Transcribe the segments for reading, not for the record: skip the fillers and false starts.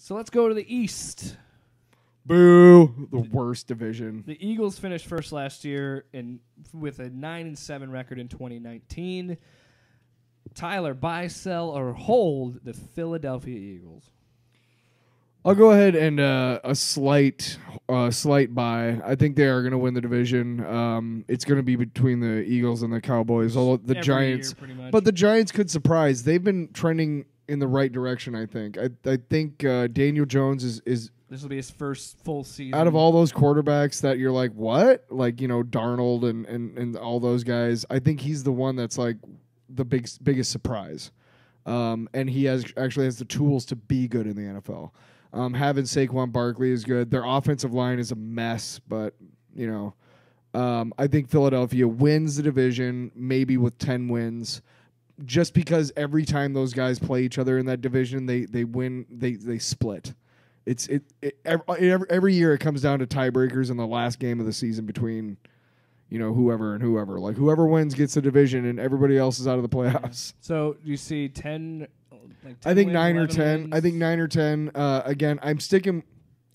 So let's go to the East. Boo! The worst division. The Eagles finished first last year with a 9-7 record in 2019. Tyler, buy, sell, or hold the Philadelphia Eagles. I'll go ahead and a slight buy. I think they are going to win the division. It's going to be between the Eagles and the Cowboys. Although the Every Giants, year, pretty much. but the Giants could surprise. They've been trending in the right direction. I think. I think Daniel Jones is This will be his first full season. out of all those quarterbacks that you're like, what? Like, Darnold and all those guys. I think he's the one that's like the biggest surprise. And he actually has the tools to be good in the NFL. Having Saquon Barkley is good. Their offensive line is a mess, but I think Philadelphia wins the division, maybe with 10 wins, just because every time those guys play each other in that division, they win. They split. Every year it comes down to tiebreakers in the last game of the season between whoever and whoever. Like whoever wins gets the division, and everybody else is out of the playoffs. So you see 10. I think wins, 9 or 10. wins. I think 9 or 10. Again, I'm sticking.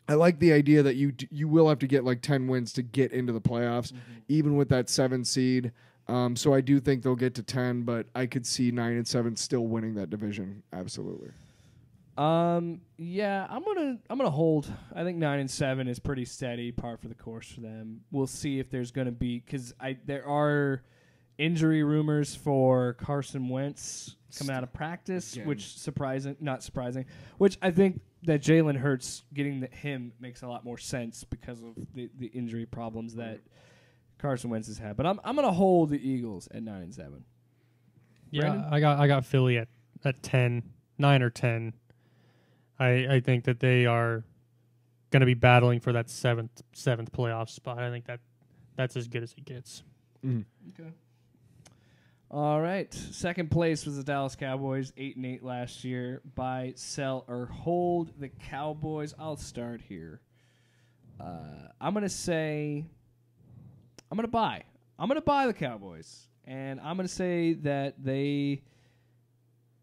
I like the idea that you will have to get like 10 wins to get into the playoffs, even with that 7 seed. So I do think they'll get to 10, but I could see 9 and 7 still winning that division. Absolutely. Yeah, I'm gonna hold. I think 9 and 7 is pretty steady, par for the course for them. We'll see if there's gonna be because there are injury rumors for Carson Wentz coming out of practice, which not surprising. Which I think that Jalen Hurts getting him makes a lot more sense because of the injury problems that Carson Wentz has had. But I'm gonna hold the Eagles at 9 and 7. Yeah, Brandon? I got Philly at 10, 9 or 10. I think that they are going to be battling for that seventh playoff spot. I think that's as good as it gets. Okay. All right. Second place was the Dallas Cowboys, 8-8 last year. Buy, sell, or hold the Cowboys. I'll start here. I'm going to buy. I'm going to buy the Cowboys. And I'm going to say that they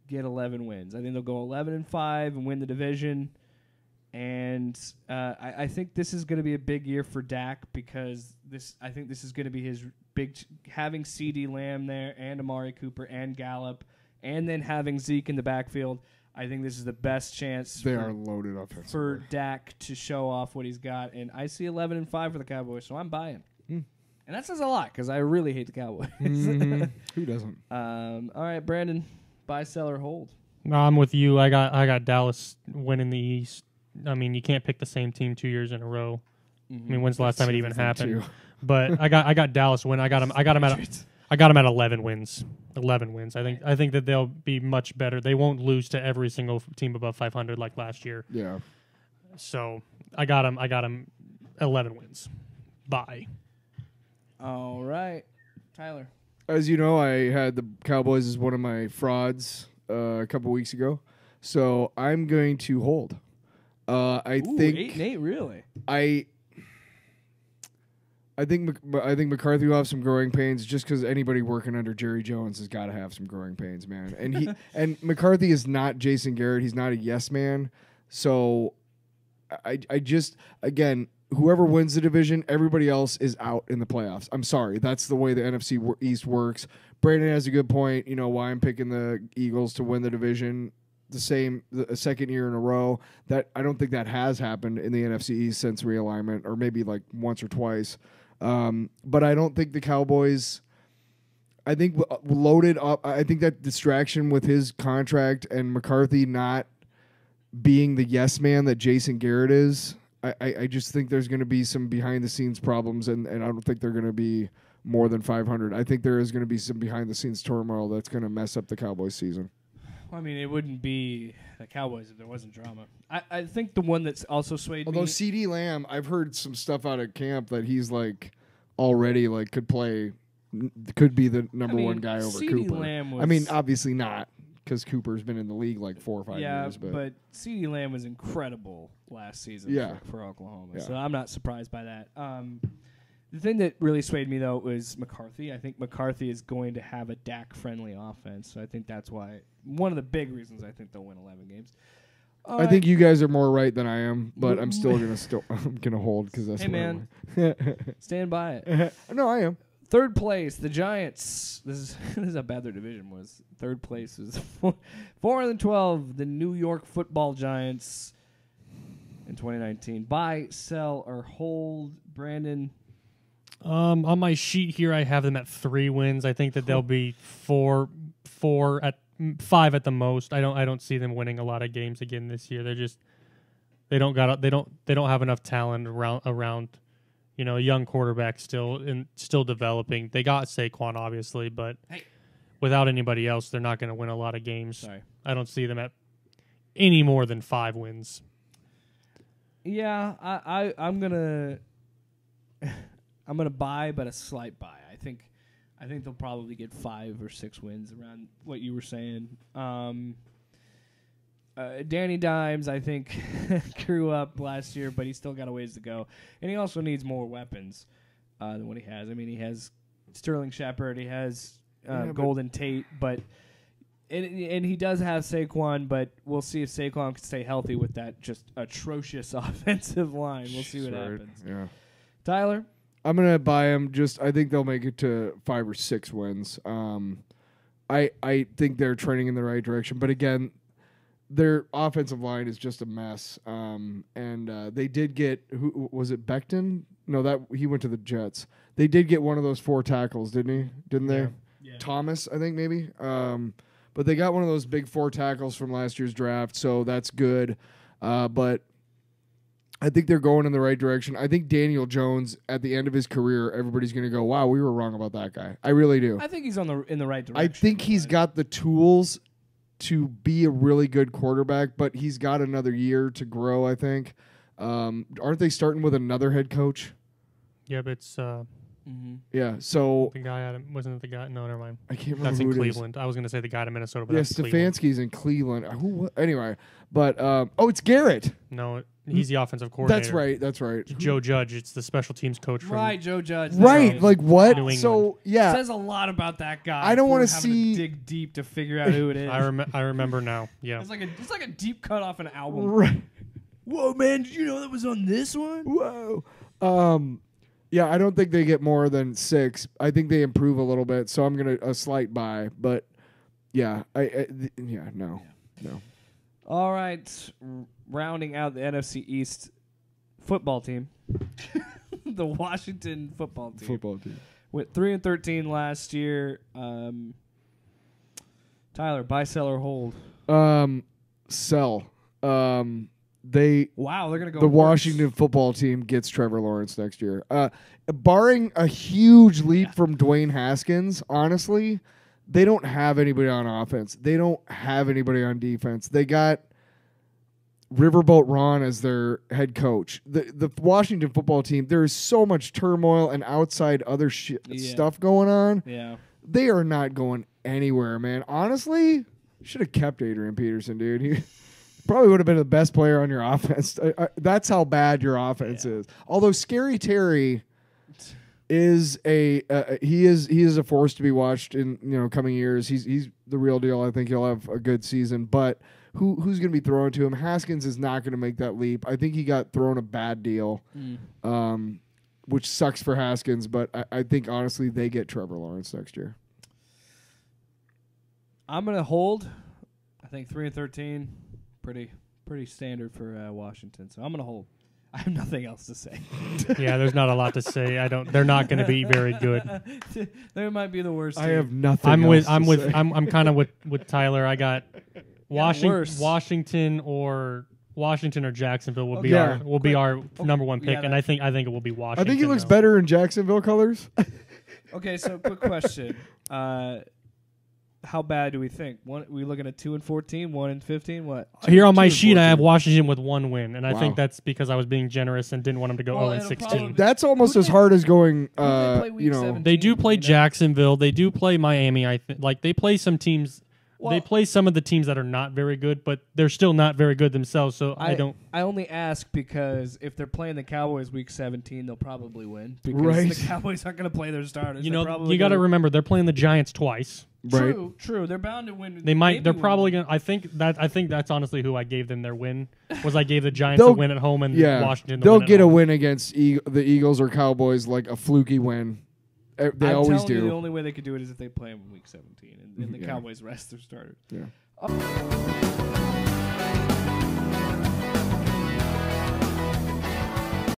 get 11 wins. I think they'll go 11-5 and win the division. And I think this is going to be a big year for Dak because I think this is going to be his big having CeeDee Lamb there and Amari Cooper and Gallup and then having Zeke in the backfield. I think this is the best chance They are loaded offensively for Dak to show off what he's got. And I see 11-5 for the Cowboys, so I'm buying. And that says a lot because I really hate the Cowboys. Who doesn't? All right, Brandon. Buy, sell, or hold? No, I'm with you. I got Dallas winning the East. I mean, you can't pick the same team 2 years in a row. I mean, when's the last time it even happened? But I got Dallas win. I got them at 11 wins. 11 wins. I think that they'll be much better. They won't lose to every single team above 500 like last year. Yeah. So I got them 11 wins. Bye. All right, Tyler. As you know, I had the Cowboys as one of my frauds a couple weeks ago, so I'm going to hold. I think 8-8, really. I think McCarthy will have some growing pains just because anybody working under Jerry Jones has got to have some growing pains, man. And and McCarthy is not Jason Garrett. He's not a yes man. So I just again. Whoever wins the division, everybody else is out in the playoffs. I'm sorry. That's the way the NFC East works. Brandon has a good point. You know why I'm picking the Eagles to win the division the second year in a row. That I don't think that has happened in the NFC East since realignment, or maybe like once or twice. But I don't think the Cowboys. I think loaded up. I think that distraction with his contract and McCarthy not being the yes man that Jason Garrett is. I just think there's going to be some behind-the-scenes problems, and I don't think they're going to be more than 500. I think there is going to be some behind-the-scenes turmoil that's going to mess up the Cowboys season. Well, I mean, it wouldn't be the Cowboys if there wasn't drama. I think the one that's also swayed me... Although CeeDee Lamb, I've heard some stuff out of camp that he's like already like could be the number one guy over CeeDee Cooper. Lamb was, I mean, obviously not, because Cooper's been in the league like 4 or 5 years. But CeeDee Lamb was incredible last season for Oklahoma. Yeah. So I'm not surprised by that. The thing that really swayed me, though, was McCarthy. I think McCarthy is going to have a Dak-friendly offense. So I think that's why one of the big reasons I think they'll win 11 games. I think you guys are more right than I am, but I'm still gonna hold because that's Hey, what I man. want. Stand by it. No, I am. Third place, the Giants. This is how bad their division was. Third place was 4-12. The New York Football Giants in 2019. Buy, sell, or hold. Brandon. On my sheet here, I have them at 3 wins. I think that they'll be 5 at the most. I don't see them winning a lot of games again this year. They don't have enough talent around. You know, a young quarterback still developing. They got Saquon obviously, but without anybody else, they're not going to win a lot of games. Sorry. I don't see them at any more than 5 wins. Yeah, I'm gonna buy, but a slight buy. I think they'll probably get 5 or 6 wins around what you were saying. Danny Dimes, I think, grew up last year, but he's still got a ways to go. And he also needs more weapons than what he has. I mean, he has Sterling Shepard, he has Golden Tate, but and he does have Saquon, but we'll see if Saquon can stay healthy with that just atrocious offensive line. We'll see what happens. Yeah. Tyler? I'm gonna buy him. I think they'll make it to 5 or 6 wins. I think they're trending in the right direction, but again, their offensive line is just a mess. And they did get who was it? Becton? No, that he went to the Jets. They did get one of those 4 tackles, didn't he? Didn't they? Yeah. Thomas, I think maybe. But they got one of those big 4 tackles from last year's draft, so that's good. But I think they're going in the right direction. I think Daniel Jones, at the end of his career, everybody's going to go, wow, we were wrong about that guy. I really do. I think he's in the right direction. I think he's got the tools to be a really good quarterback, but he's got another year to grow, I think. Aren't they starting with another head coach? Yeah, but it's Yeah, so the guy wasn't it the guy? No, never mind. I can't remember That's who in it is. Cleveland. I was going to say the guy to Minnesota, but Yeah, that's Cleveland. Stefanski's in Cleveland. Anyway, but it's Garrett. No, he's the offensive coordinator. That's right. Joe Judge. It's the special teams coach from Right, Joe Judge. Right, Right. like what? New England. So yeah, Says a lot about that guy. I don't want wanna to see- dig deep to figure out who it is. I remember now. Yeah. It's like a deep cut off an album. right. Whoa, man! Did you know that was on this one? Whoa. Yeah, I don't think they get more than 6. I think they improve a little bit, so I'm gonna a slight buy. But yeah, no. All right, rounding out the NFC East football team, the Washington football team. Went 3-13 last year. Tyler, buy, sell, or hold? Sell. They're gonna go. The worse. Washington football team gets Trevor Lawrence next year. Barring a huge leap from Dwayne Haskins, honestly, they don't have anybody on offense. They don't have anybody on defense. They got Riverboat Ron as their head coach. The Washington football team, there is so much turmoil and outside other stuff going on. Yeah. They are not going anywhere, man. Honestly, should have kept Adrian Peterson, dude. He probably would have been the best player on your offense. That's how bad your offense is. Although Scary Terry is he is a force to be watched in coming years. He's the real deal. I think he'll have a good season. But who's going to be thrown to him? Haskins is not going to make that leap. I think he got thrown a bad deal, which sucks for Haskins. But I think honestly they get Trevor Lawrence next year. I'm gonna hold. I think 3-13, pretty standard for Washington. So I'm gonna hold. I have nothing else to say. Yeah, there's not a lot to say. They're not going to be very good. They might be the worst. I team. have nothing. I'm kind of with Tyler. I got worse. Washington or Jacksonville will be Yeah. our number 1 pick, Yeah, and I think it will be I Washington. think he looks though. better in Jacksonville colors. Okay, so quick question. How bad do we think? We looking at 2-14, 1-15? What? Here on my 2-14. sheet, I have Washington with 1 win, and I Wow. think that's because I was being generous and didn't want them to go Well, 0-16. That's almost Who as did- hard as going. who did they play week 17? They do play You know? Jacksonville. They do play Miami. They play some teams they play some of the teams that are not very good, but they're still not very good themselves. So I don't. I only ask because if they're playing the Cowboys week 17, they'll probably win because Right. the Cowboys aren't going to play their starters. You They're know, probably you got to gonna- remember they're playing the Giants twice. Right. True. They're bound to win. They might. maybe They're win. probably gonna. I think that's honestly who I gave them their win. Was I gave the Giants a They'll- win at home and Yeah. Washington. They'll win at get a home. win against the Eagles or Cowboys, like a fluky win. They I'm always telling you, do. the only way they could do it is if they play them in week 17, and the Yeah. Cowboys rest their starters. Yeah.